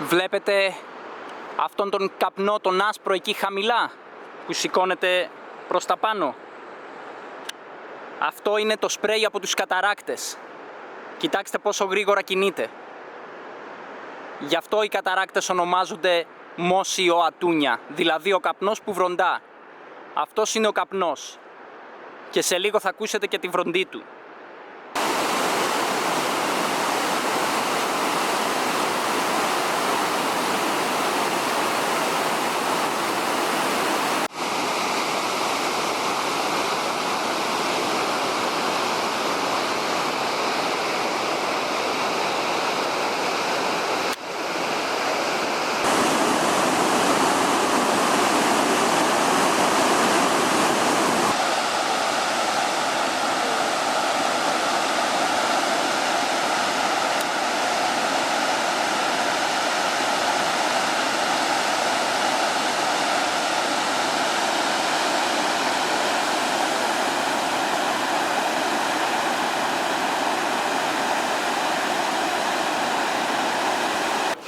Βλέπετε αυτόν τον καπνό, τον άσπρο εκεί χαμηλά που σηκώνεται προς τα πάνω. Αυτό είναι το σπρέι από τους καταράκτες. Κοιτάξτε πόσο γρήγορα κινείται. Γι' αυτό οι καταράκτες ονομάζονται Μόσιο Ατούνια, δηλαδή ο καπνός που βροντά. Αυτός είναι ο καπνός. Και σε λίγο θα ακούσετε και τη βροντή του.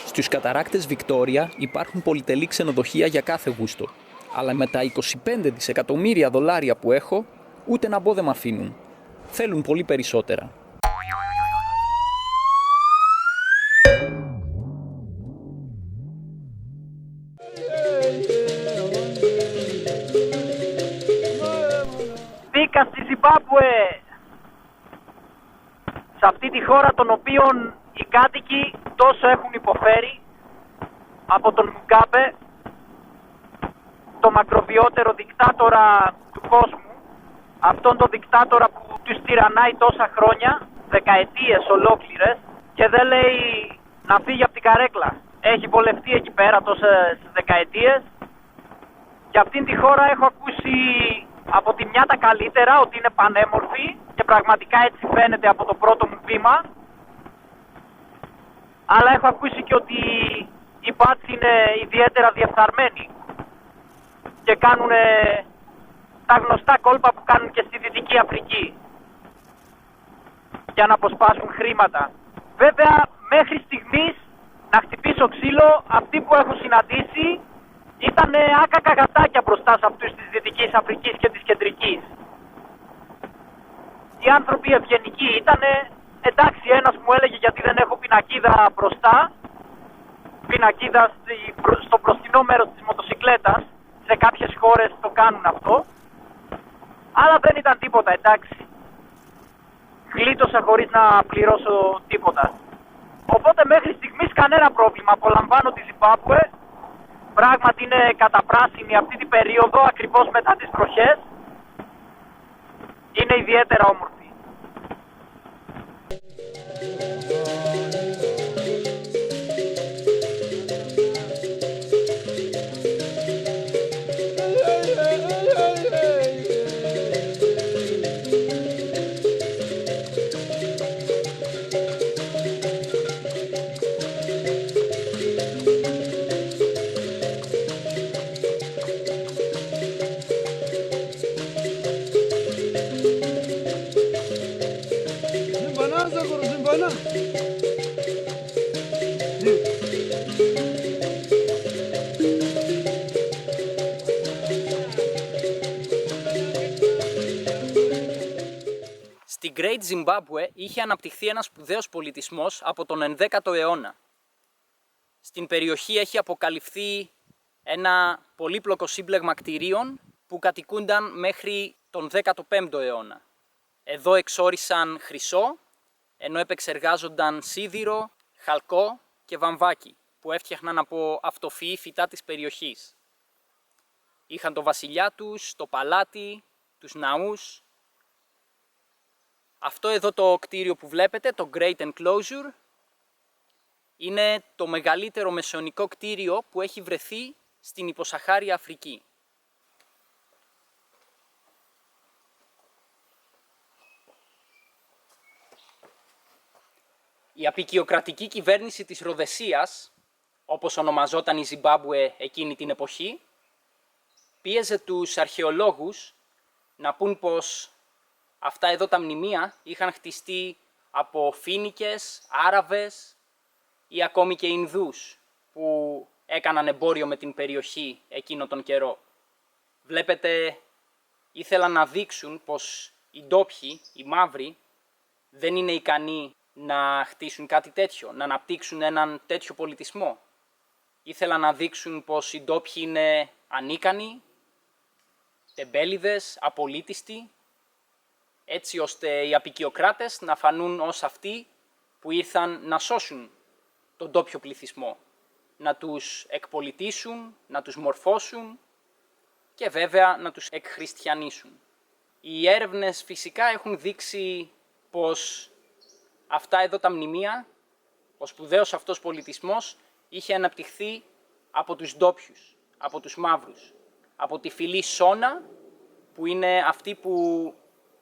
Στους καταράκτες Βικτόρια υπάρχουν πολυτελή ξενοδοχεία για κάθε γούστο. Αλλά με τα 25 δισεκατομμύρια δολάρια που έχω, ούτε να μπω δεν μ' αφήνουν. Θέλουν πολύ περισσότερα. Μπήκα στη Ζιμπάμπουε, σε αυτή τη χώρα των οποίων οι κάτοικοι τόσο έχουν υποφέρει από τον Μουγκάμπε, το μακροβιότερο δικτάτορα του κόσμου, αυτόν τον δικτάτορα που τους τυραννάει τόσα χρόνια, δεκαετίες ολόκληρες, και δεν λέει να φύγει από την καρέκλα. Έχει βολευτεί εκεί πέρα τόσες δεκαετίες. Για αυτήν τη χώρα έχω ακούσει από τη μια τα καλύτερα, ότι είναι πανέμορφη και πραγματικά έτσι φαίνεται από το πρώτο μου βήμα. Αλλά έχω ακούσει και ότι οι μπάτσοι είναι ιδιαίτερα διεφθαρμένοι και κάνουν τα γνωστά κόλπα που κάνουν και στη Δυτική Αφρική για να αποσπάσουν χρήματα. Βέβαια, μέχρι στιγμής, να χτυπήσω ξύλο, αυτοί που έχω συναντήσει ήταν άκακα γατάκια μπροστά σε αυτούς της Δυτικής Αφρικής και της Κεντρικής. Οι άνθρωποι ευγενικοί ήτανε. Εντάξει, ένας μου έλεγε γιατί δεν έχω πινακίδα μπροστά, πινακίδα στο μπροστινό μέρος της μοτοσικλέτας, σε κάποιες χώρες το κάνουν αυτό, αλλά δεν ήταν τίποτα, εντάξει. Γλίτωσα χωρίς να πληρώσω τίποτα. Οπότε μέχρι στιγμής κανένα πρόβλημα, απολαμβάνω τη Ζιμπάμπουε, πράγματι είναι καταπράσινη αυτή την περίοδο, ακριβώς μετά τις βροχές, είναι ιδιαίτερα όμορφη. Στη Great Zimbabwe είχε αναπτυχθεί ένας σπουδαίος πολιτισμός από τον 11ο αιώνα. Στην περιοχή έχει αποκαλυφθεί ένα πολύπλοκο σύμπλεγμα κτηρίων που κατοικούνταν μέχρι τον 15ο αιώνα. Εδώ εξόρισαν χρυσό, ενώ επεξεργάζονταν σίδηρο, χαλκό και βαμβάκι που έφτιαχναν από αυτοφυή φυτά της περιοχής. Είχαν το βασιλιά τους, το παλάτι, τους ναούς. Αυτό εδώ το κτίριο που βλέπετε, το Great Enclosure, είναι το μεγαλύτερο μεσαιωνικό κτίριο που έχει βρεθεί στην υποσαχάρια Αφρική. Η αποικιοκρατική κυβέρνηση της Ροδεσίας, όπως ονομαζόταν η Ζιμπάμπουε εκείνη την εποχή, πίεζε τους αρχαιολόγους να πούν πως αυτά εδώ τα μνημεία είχαν χτιστεί από Φοίνικες, Άραβες ή ακόμη και Ινδούς που έκαναν εμπόριο με την περιοχή εκείνο τον καιρό. Βλέπετε, ήθελαν να δείξουν πως οι ντόπιοι, οι μαύροι, δεν είναι ικανοί να χτίσουν κάτι τέτοιο, να αναπτύξουν έναν τέτοιο πολιτισμό. Ήθελαν να δείξουν πως οι ντόπιοι είναι ανίκανοι, τεμπέληδες, απολύτιστοι, έτσι ώστε οι αποικιοκράτες να φανούν ως αυτοί που ήρθαν να σώσουν τον ντόπιο πληθυσμό, να τους εκπολιτήσουν, να τους μορφώσουν και βέβαια να τους εκχριστιανίσουν. Οι έρευνες φυσικά έχουν δείξει πως αυτά εδώ τα μνημεία, ο σπουδαίος αυτός πολιτισμός, είχε αναπτυχθεί από τους ντόπιους, από τους μαύρους, από τη φυλή Σώνα, που είναι αυτοί που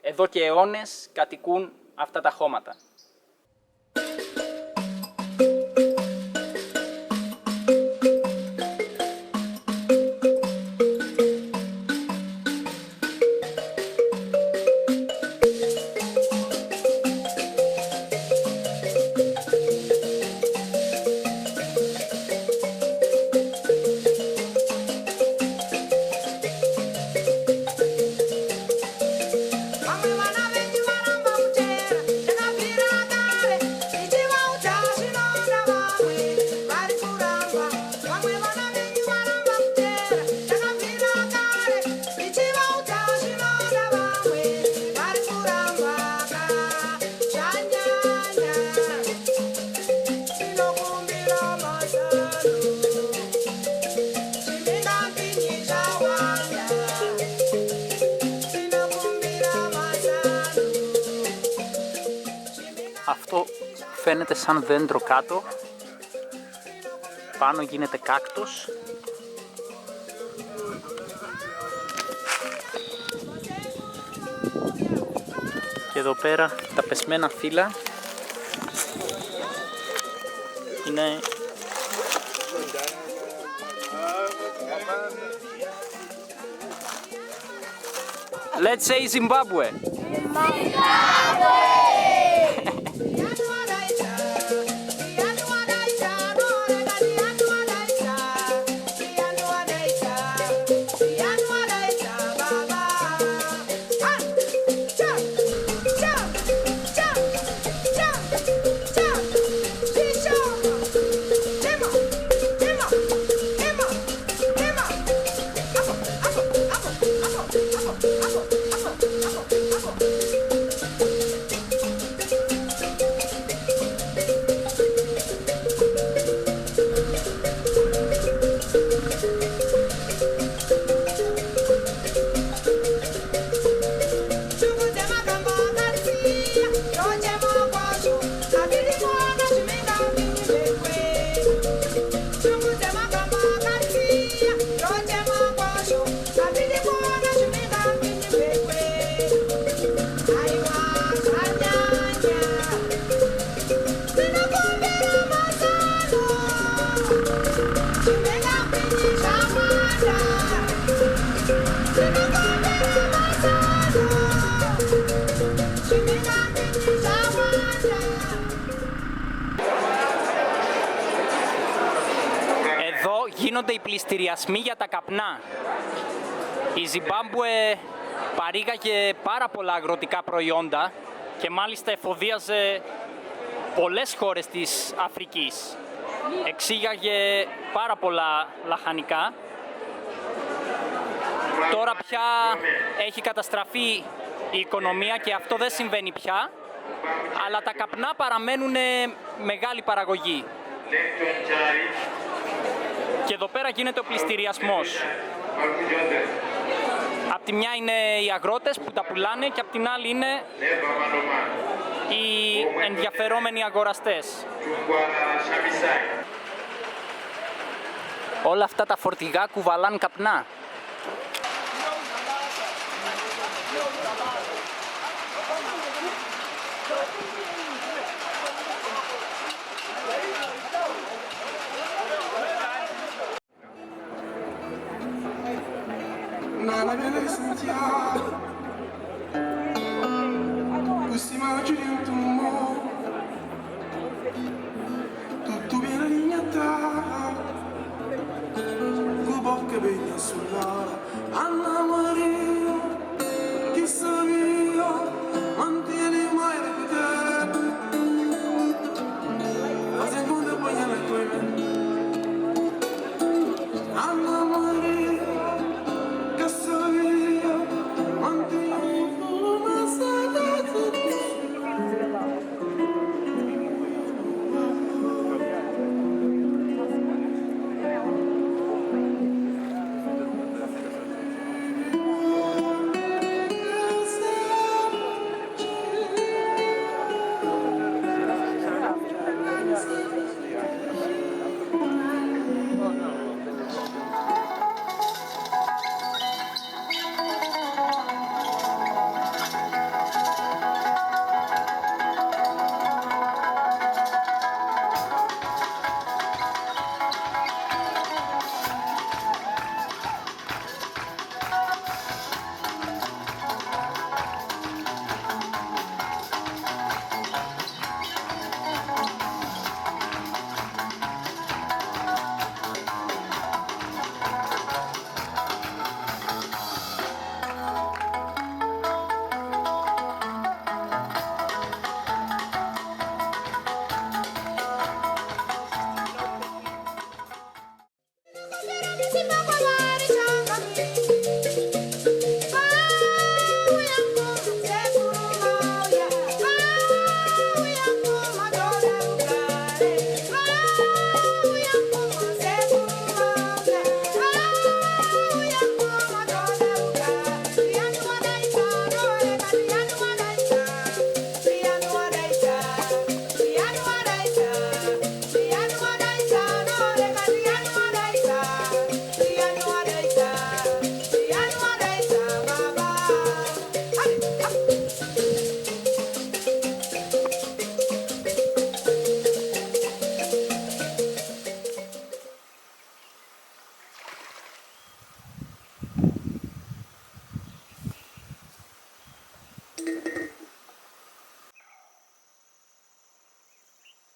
εδώ και αιώνες κατοικούν αυτά τα χώματα. Αυτό φαίνεται σαν δέντρο κάτω, πάνω γίνεται κάκτος και εδώ πέρα τα πεσμένα φύλλα είναι Let's say Zimbabwe. Εδώ γίνονται οι πληστηριασμοί για τα καπνά. Η Ζιμπάμπουε παρήγαγε πάρα πολλά αγροτικά προϊόντα και μάλιστα εφοδίαζε πολλές χώρες της Αφρικής. Εξήγαγε πάρα πολλά λαχανικά. Τώρα πια έχει καταστραφεί η οικονομία και αυτό δεν συμβαίνει πια, αλλά τα καπνά παραμένουν μεγάλη παραγωγή. Και εδώ πέρα γίνεται ο πληστηριασμός. Απ' τη μια είναι οι αγρότες που τα πουλάνε και απ' την άλλη είναι οι ενδιαφερόμενοι αγοραστές. Όλα αυτά τα φορτηγά κουβαλάν καπνά. Tutto viene lignata sull'ora. Anna Maria, chi sabia, mantieni mai di te. Fazem conta apanha na coima. Anna Maria, che sabia, mantieni uma saudade.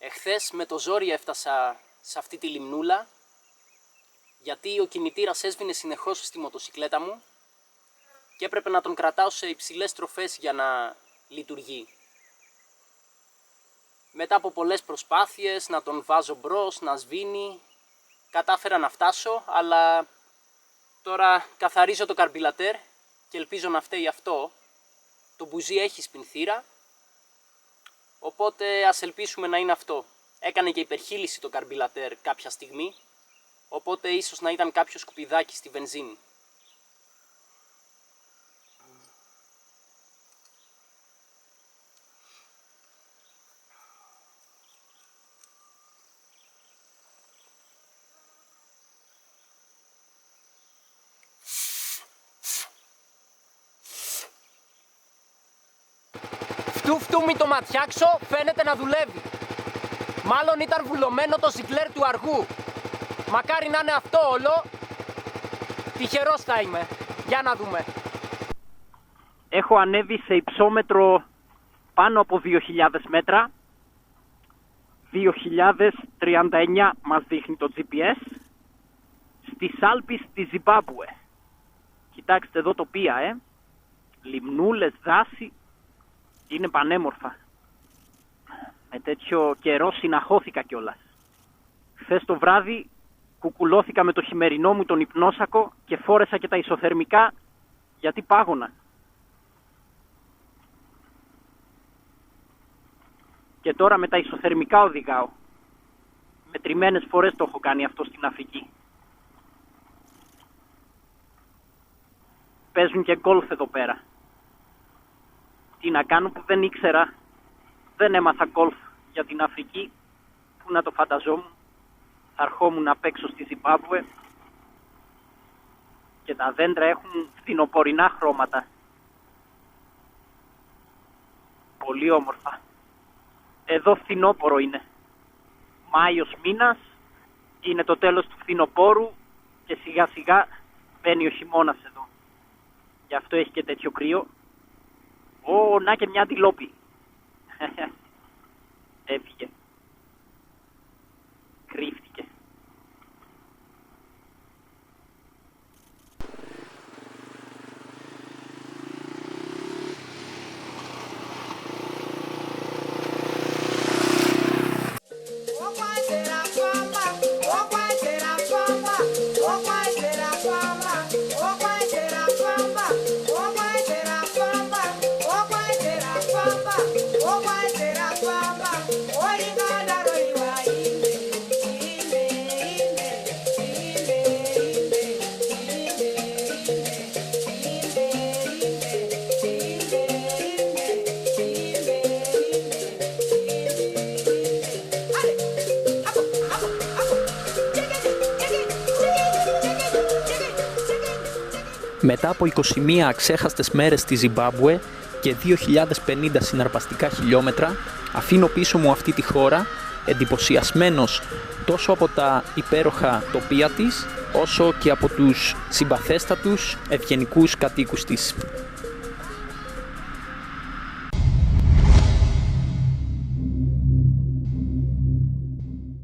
Εχθές με το ζόρι έφτασα σε αυτή τη λιμνούλα, γιατί ο κινητήρας έσβηνε συνεχώς στη μοτοσικλέτα μου και έπρεπε να τον κρατάω σε υψηλές στροφές για να λειτουργεί. Μετά από πολλές προσπάθειες να τον βάζω μπρος, να σβήνει, κατάφερα να φτάσω, αλλά τώρα καθαρίζω το καρμπιλατέρ και ελπίζω να φταίει αυτό. Το μπουζί έχει σπινθήρα, οπότε ας ελπίσουμε να είναι αυτό. Έκανε και υπερχείληση το καρμπιλατέρ κάποια στιγμή, οπότε ίσως να ήταν κάποιο σκουπιδάκι στη βενζίνη. Φτού μη το ματιάξω, φαίνεται να δουλεύει. Μάλλον ήταν βουλωμένο το ζιγκλέρ του αργού. Μακάρι να είναι αυτό όλο. Τυχερός θα είμαι. Για να δούμε. Έχω ανέβει σε υψόμετρο πάνω από 2.000 μέτρα. 2.039 μας δείχνει το GPS. Στις Άλπεις της Ζιμπάμπουε. Κοιτάξτε εδώ τοπία, λιμνούλες, δάση. Είναι πανέμορφα. Με τέτοιο καιρό συναχώθηκα κιόλας. Χθες το βράδυ κουκουλώθηκα με το χειμερινό μου τον υπνόσακο και φόρεσα και τα ισοθερμικά γιατί πάγωνα. Και τώρα με τα ισοθερμικά οδηγάω. Μετρημένες φορές το έχω κάνει αυτό στην Αφρική. Παίζουν και γκολφ εδώ πέρα. Τι να κάνω που δεν ήξερα. Δεν έμαθα γκολφ για την Αφρική. Πού να το φανταζόμουν. Θα ερχόμουν να παίξω στη Ζιμπάμπουε. Και τα δέντρα έχουν φθινοπορεινά χρώματα. Πολύ όμορφα. Εδώ φθινόπορο είναι. Μάιος μήνας. Είναι το τέλος του φθινοπόρου. Και σιγά σιγά μπαίνει ο χειμώνας εδώ. Γι' αυτό έχει και τέτοιο κρύο. Να και μια αντιλόπη. Έφυγε. Κρύφτηκε. Μετά από 21 αξέχαστες μέρες στη Ζιμπάμπουε και 2.050 συναρπαστικά χιλιόμετρα, αφήνω πίσω μου αυτή τη χώρα, εντυπωσιασμένος τόσο από τα υπέροχα τοπία της, όσο και από τους συμπαθέστατους ευγενικούς κατοίκους της.